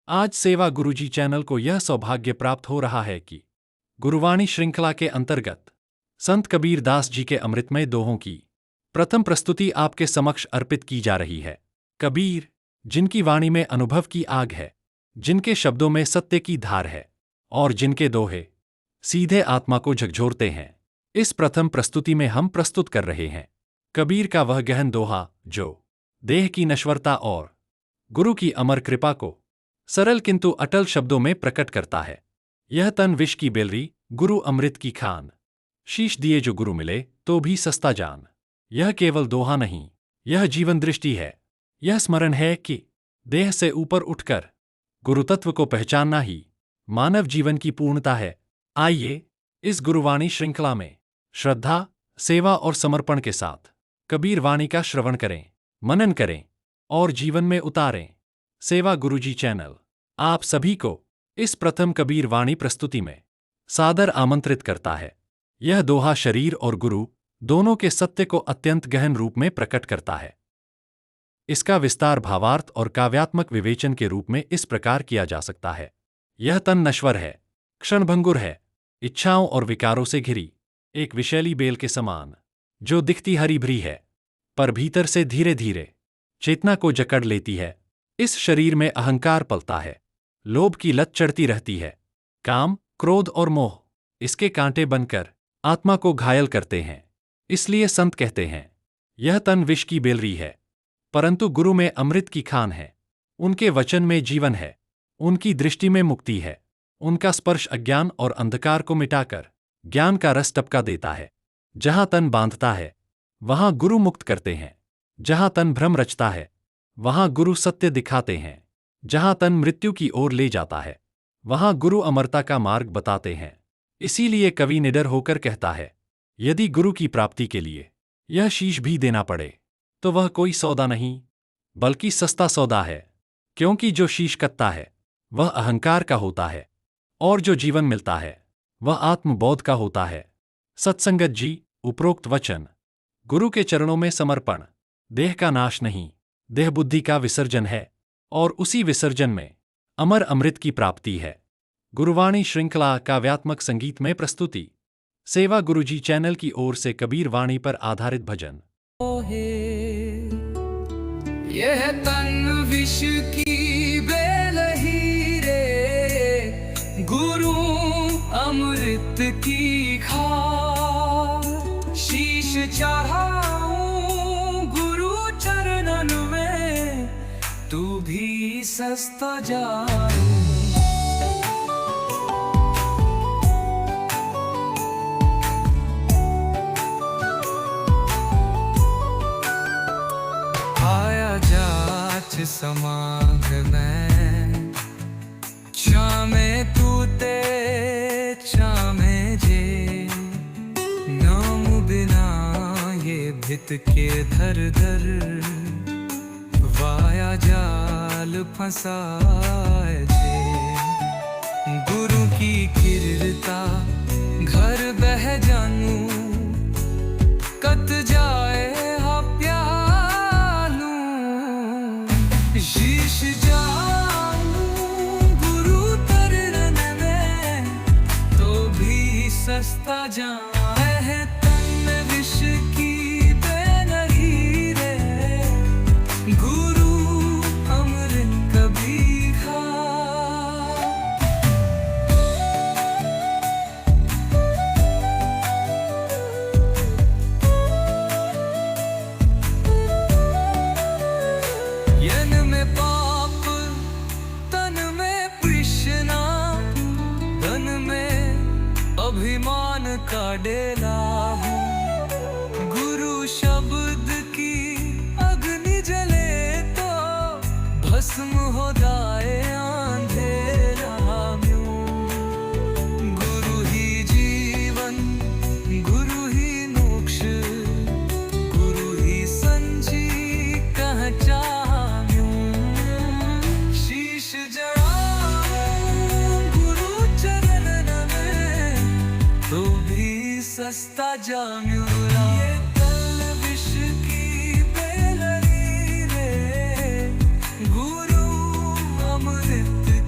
आज सेवा गुरुजी चैनल को यह सौभाग्य प्राप्त हो रहा है कि गुरुवाणी श्रृंखला के अंतर्गत संत कबीर दास जी के अमृतमय दोहों की प्रथम प्रस्तुति आपके समक्ष अर्पित की जा रही है। कबीर, जिनकी वाणी में अनुभव की आग है, जिनके शब्दों में सत्य की धार है और जिनके दोहे सीधे आत्मा को झकझोरते हैं, इस प्रथम प्रस्तुति में हम प्रस्तुत कर रहे हैं कबीर का वह गहन दोहा जो देह की नश्वरता और गुरु की अमर कृपा को सरल किंतु अटल शब्दों में प्रकट करता है। यह तन विष की बेलरी, गुरु अमृत की खान, शीश दिए जो गुरु मिले तो भी सस्ता जान। यह केवल दोहा नहीं, यह जीवन दृष्टि है। यह स्मरण है कि देह से ऊपर उठकर गुरुतत्व को पहचानना ही मानव जीवन की पूर्णता है। आइए इस गुरुवाणी श्रृंखला में श्रद्धा, सेवा और समर्पण के साथ कबीर वाणी का श्रवण करें, मनन करें और जीवन में उतारें। सेवा गुरुजी चैनल आप सभी को इस प्रथम कबीर वाणी प्रस्तुति में सादर आमंत्रित करता है। यह दोहा शरीर और गुरु दोनों के सत्य को अत्यंत गहन रूप में प्रकट करता है। इसका विस्तार भावार्थ और काव्यात्मक विवेचन के रूप में इस प्रकार किया जा सकता है। यह तन नश्वर है, क्षणभंगुर है, इच्छाओं और विकारों से घिरी एक विषैली बेल के समान, जो दिखती हरी भरी है पर भीतर से धीरे धीरे चेतना को जकड़ लेती है। इस शरीर में अहंकार पलता है, लोभ की लत चढ़ती रहती है, काम, क्रोध और मोह इसके कांटे बनकर आत्मा को घायल करते हैं। इसलिए संत कहते हैं, यह तन विष की बेलरी है, परंतु गुरु में अमृत की खान है। उनके वचन में जीवन है, उनकी दृष्टि में मुक्ति है। उनका स्पर्श अज्ञान और अंधकार को मिटाकर ज्ञान का रस टपका देता है। जहां तन बांधता है वहां गुरु मुक्त करते हैं, जहां तन भ्रम रचता है वहां गुरु सत्य दिखाते हैं, जहां तन मृत्यु की ओर ले जाता है वहां गुरु अमरता का मार्ग बताते हैं। इसीलिए कवि निडर होकर कहता है, यदि गुरु की प्राप्ति के लिए यह शीश भी देना पड़े तो वह कोई सौदा नहीं बल्कि सस्ता सौदा है। क्योंकि जो शीश कत्ता है वह अहंकार का होता है और जो जीवन मिलता है वह आत्मबोध का होता है। सत्संगत जी, उपरोक्त वचन गुरु के चरणों में समर्पण देह का नाश नहीं, देह बुद्धि का विसर्जन है और उसी विसर्जन में अमर अमृत की प्राप्ति है। गुरुवाणी श्रृंखला काव्यात्मक संगीत में प्रस्तुति सेवा गुरुजी चैनल की ओर से कबीर वाणी पर आधारित भजन। यह तन विष की बेलही रे, गुरु अमृत की खान, शीश चढ़ाऊं गुरु चरणन में, तू भी सस्ता जान। समाग में चामे तूते चामे जे, नाम बिना ये भित के धर धर, वाया जाल फंसाए जे। गुरु की किरता घर बह जानू, कत जाए शीश जाऊं गुरु चरणन में, तो भी सस्ता जान है। तन विष की बेलरी रे, गुरु अमृत कभी खा। अभिमान का डेला हूँ, गुरु शब्द की अग्नि जले तो भस्म हो जाए अंधेरा म्यूं। गुरु ही जीवन, गुरु ही मोक्ष, गुरु ही संजी कह चाहूं। शीश सस्ता जाम्यूरा, ये तल विष की बेलरी रे, गुरु अमृत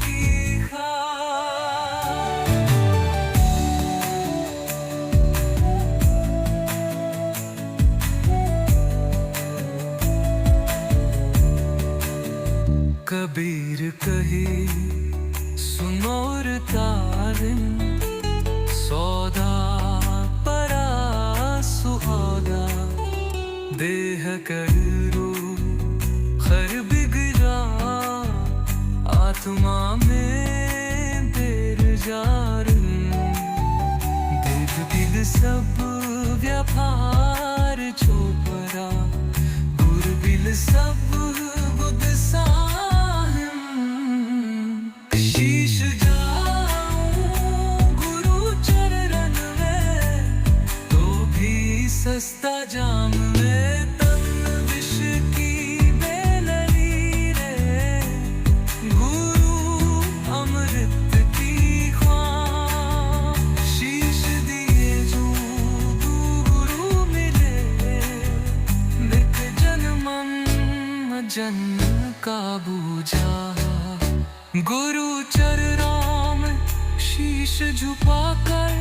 कही सुनोर तारिन सौदा परा सुहागा देह करो खर बिगड़ा आत्मा में देर जारन दिल दिल सब व्यापार छोपरा दुर्बिल सब बुध साहन शीश जाऊं गुरु चरण में तो भी सस्ता जाम में तन विष की बेलरी रे गुरु अमृत की ख्वां शीश दिए जो तू गुरु मिले निक जन्मम जन्म का बूझा गुरु चरणों में शीश झुका कर